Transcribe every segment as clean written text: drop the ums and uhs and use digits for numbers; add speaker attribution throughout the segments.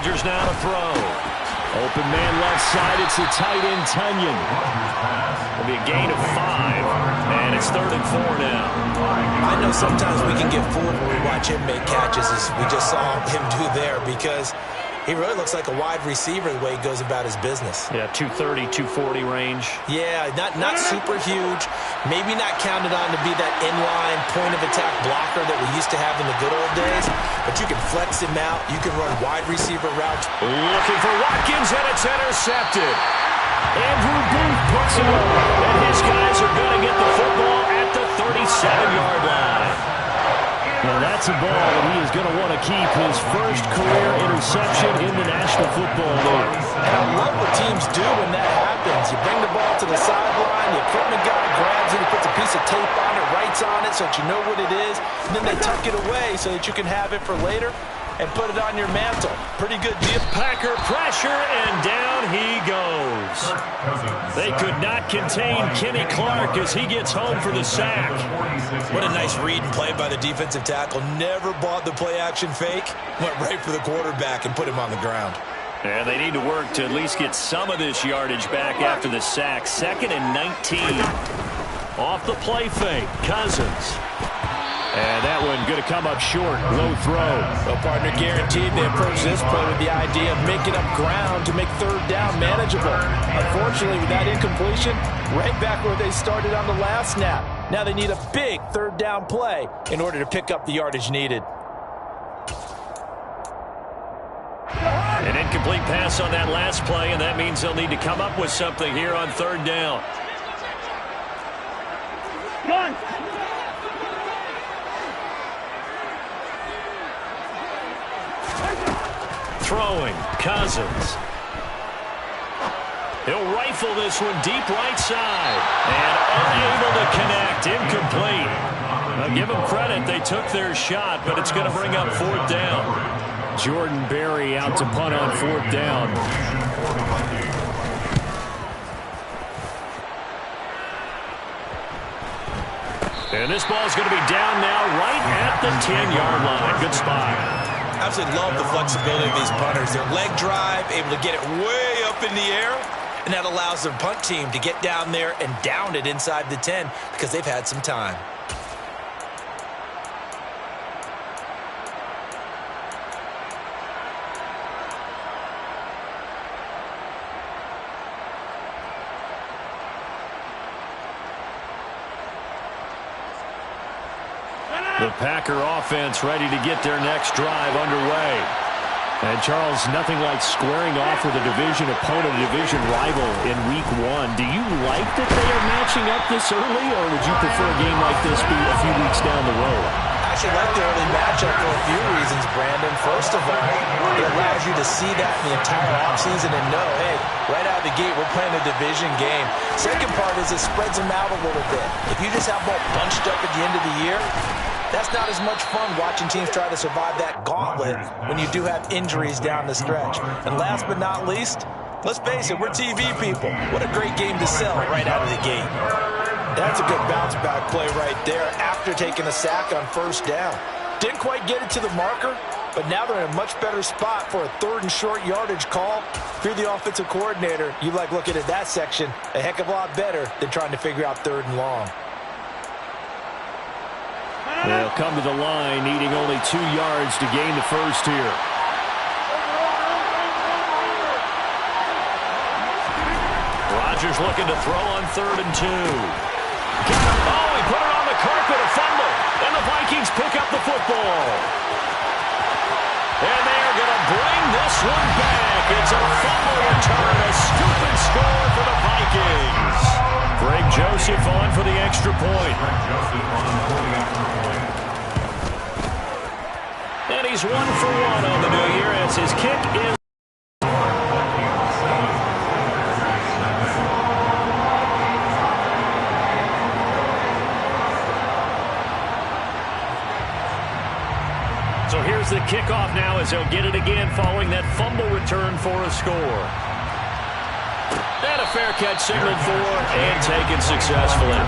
Speaker 1: Rodgers now to throw. Open man left side. It's the tight end, Tunyon. It'll be a gain of 5, and it's 3rd and 4 now.
Speaker 2: I know sometimes we can get fooled when we watch him make catches, as we just saw him do there, because he really looks like a wide receiver the way he goes about his business.
Speaker 1: Yeah, 230, 240 range.
Speaker 2: Yeah, not super huge. Maybe not counted on to be that inline point-of-attack blocker that we used to have in the good old days, but you can flex him out. You can run wide receiver routes.
Speaker 1: Looking for Watkins, and it's intercepted. Andrew Booth puts it up, and his guys are going to get the football at the 37-yard line. Well, that's a ball that he is going to want to keep, his first career interception in the National Football League.
Speaker 2: And I love what teams do when that happens. You bring the ball to the sideline, the equipment guy grabs it, he puts a piece of tape on it, writes on it so that you know what it is, and then they tuck it away so that you can have it for later and put it on your mantle. Pretty good deal.
Speaker 1: Packer pressure, and down he goes. They could not contain Kenny Clark as he gets home for the sack.
Speaker 2: What a nice read and play by the defensive tackle. Never bought the play-action fake. Went right for the quarterback and put him on the ground.
Speaker 1: And they need to work to at least get some of this yardage back after the sack. 2nd and 19. Off the play fake, Cousins. And that one going to come up short. Low throw.
Speaker 2: Well, partner, guaranteed they approach this play with the idea of making up ground to make 3rd down manageable. Unfortunately, with that incompletion, right back where they started on the last snap. Now they need a big 3rd down play in order to pick up the yardage needed.
Speaker 1: An incomplete pass on that last play, and that means they'll need to come up with something here on 3rd down. Run! Throwing, Cousins. He'll rifle this one deep right side. And unable to connect. Incomplete. Now give them credit. They took their shot, but it's going to bring up 4th down. Jordan Berry out to punt on 4th down. And this ball's going to be down now right at the 10-yard line. Good spot.
Speaker 2: Absolutely love the flexibility of these punters. Their leg drive, able to get it way up in the air, and that allows their punt team to get down there and down it inside the 10 because they've had some time.
Speaker 1: The Packer offense ready to get their next drive underway. And, Charles, nothing like squaring off with a division opponent, a division rival in Week 1. Do you like that they are matching up this early, or would you prefer a game like this be a few weeks down the road?
Speaker 2: I actually like the early matchup for a few reasons, Brandon. First of all, it allows you to see that in the entire offseason and know, hey, right out of the gate, we're playing a division game. Second part is it spreads them out a little bit. If you just have them all bunched up at the end of the year, that's not as much fun watching teams try to survive that gauntlet when you do have injuries down the stretch. And last but not least, let's face it, we're TV people. What a great game to sell right out of the gate. That's a good bounce-back play right there after taking a sack on 1st down. Didn't quite get it to the marker, but now they're in a much better spot for a 3rd and short yardage call. If you're the offensive coordinator, you like looking at that section a heck of a lot better than trying to figure out 3rd and long.
Speaker 1: They'll come to the line, needing only 2 yards to gain the first here. Rodgers looking to throw on 3rd and 2. Oh, he put it on the carpet, a fumble. And the Vikings pick up the football. And they are going to bring this one back. It's a fumble return, a stupid score for the Vikings. Greg Joseph on for the extra point. And he's 1 for 1 on the new year as his kick is. So here's the kickoff now as they'll get it again following that fumble return for a score. And a fair catch signaled for and taken successfully.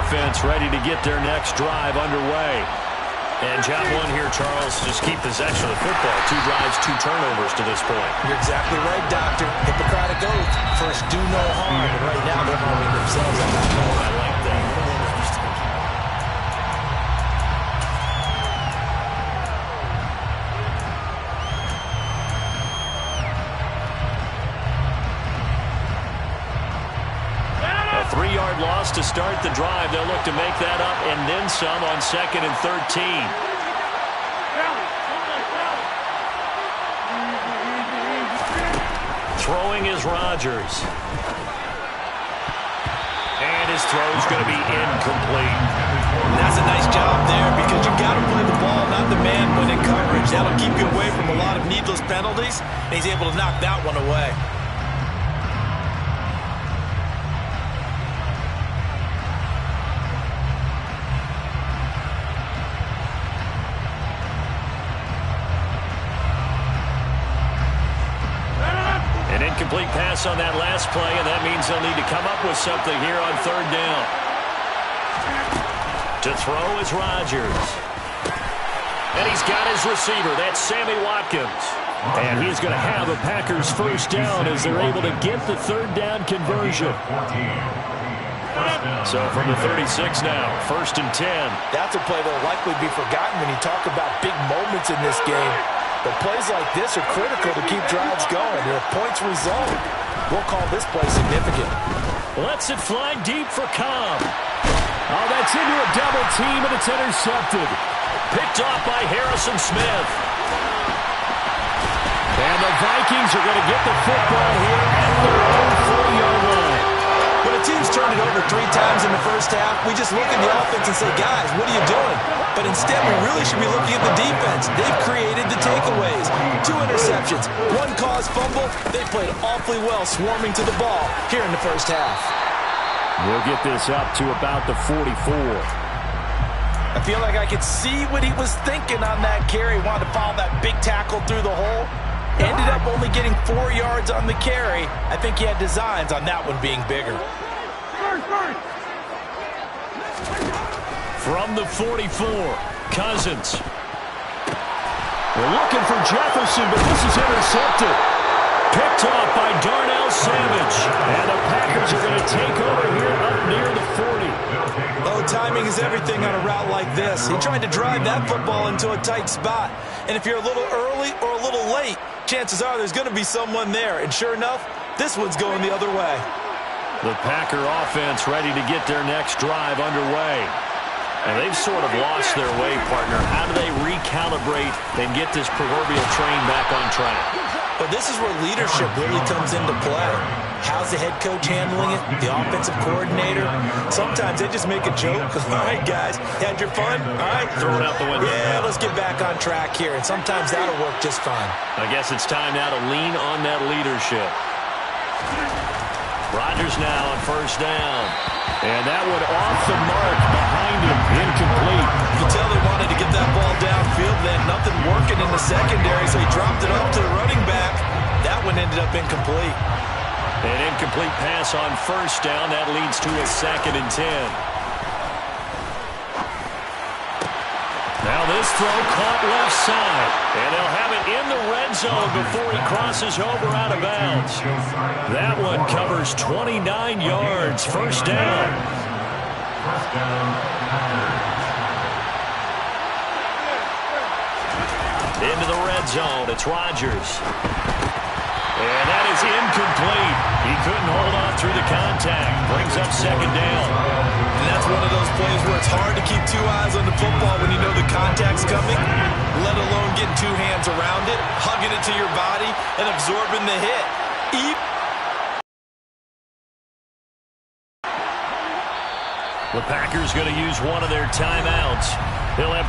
Speaker 1: offense ready to get their next drive underway. And job one here, Charles, just keep possession of the football. 2 drives, 2 turnovers to this point.
Speaker 2: You're exactly right, Doctor. Hippocratic oath. First, do no harm. And right now, they're harming themselves on that note. I like that.
Speaker 1: A 3-yard loss to start the drive. They'll look to make that up and then some on 2nd and 13. Throwing is Rodgers. And his throw's going to be incomplete.
Speaker 2: And that's a nice job there because you got to play the ball, not the man when in coverage. That'll keep you away from a lot of needless penalties, and he's able to knock that one away.
Speaker 1: An incomplete pass on that last play, and that means they'll need to come up with something here on 3rd down. To throw is Rodgers. And he's got his receiver. That's Sammy Watkins. And he's going to have a Packers first down as they're able to get the 3rd down conversion. So from the 36 now, 1st and 10.
Speaker 2: That's a play that will likely be forgotten when you talk about big moments in this game. But plays like this are critical to keep drives going. And if points result, we'll call this play significant.
Speaker 1: Lets it fly deep for Cobb. Oh, that's into a double team, and it's intercepted. Picked off by Harrison Smith. And the Vikings are going to get the football here at their own 4-yard line.
Speaker 2: When a team's turned it over 3 times in the first half, we just look at the offense and say, guys, what are you doing? But instead, we really should be looking at the defense. They've created the takeaways. 2 interceptions, 1 caused fumble. They played awfully well swarming to the ball here in the first half.
Speaker 1: We'll get this up to about the 44.
Speaker 2: I feel like I could see what he was thinking on that carry. Wanted to follow that big tackle through the hole. Ended up only getting 4 yards on the carry. I think he had designs on that one being bigger.
Speaker 1: From the 44, Cousins. We're looking for Jefferson, but this is intercepted. Picked off by Darnell Savage. And the Packers are going to take over here up near the 40.
Speaker 2: Oh, timing is everything on a route like this. He tried to drive that football into a tight spot. And if you're a little early or a little late, chances are there's going to be someone there. And sure enough, this one's going the other way.
Speaker 1: The Packer offense ready to get their next drive underway. And they've sort of lost their way, partner. How do they recalibrate and get this proverbial train back on track?
Speaker 2: But this is where leadership really comes into play. How's the head coach handling it? The offensive coordinator? Sometimes they just make a joke. All right, guys, had your fun? All right.
Speaker 1: Throw it out the window.
Speaker 2: Yeah, let's get back on track here. And sometimes that'll work just fine.
Speaker 1: I guess it's time now to lean on that leadership. Rodgers now on 1st down. And that one off the mark behind him. Incomplete.
Speaker 2: You can tell they wanted to get that ball downfield. They had nothing working in the secondary, so he dropped it off to the running back. That one ended up incomplete.
Speaker 1: An incomplete pass on 1st down. That leads to a 2nd and 10. Now this throw caught left side. And they'll have it in the red zone before he crosses over out of bounds. That one covers 29 yards. 1st down. Into the red zone. It's Rodgers. And that is incomplete. He couldn't hold on through the contact. Brings up 2nd down.
Speaker 2: And that's one of those plays where it's hard to keep 2 eyes on the football when you know the contact's coming, let alone getting 2 hands around it, hugging it to your body, and absorbing the hit.
Speaker 1: The Packers going to use one of their timeouts. They'll have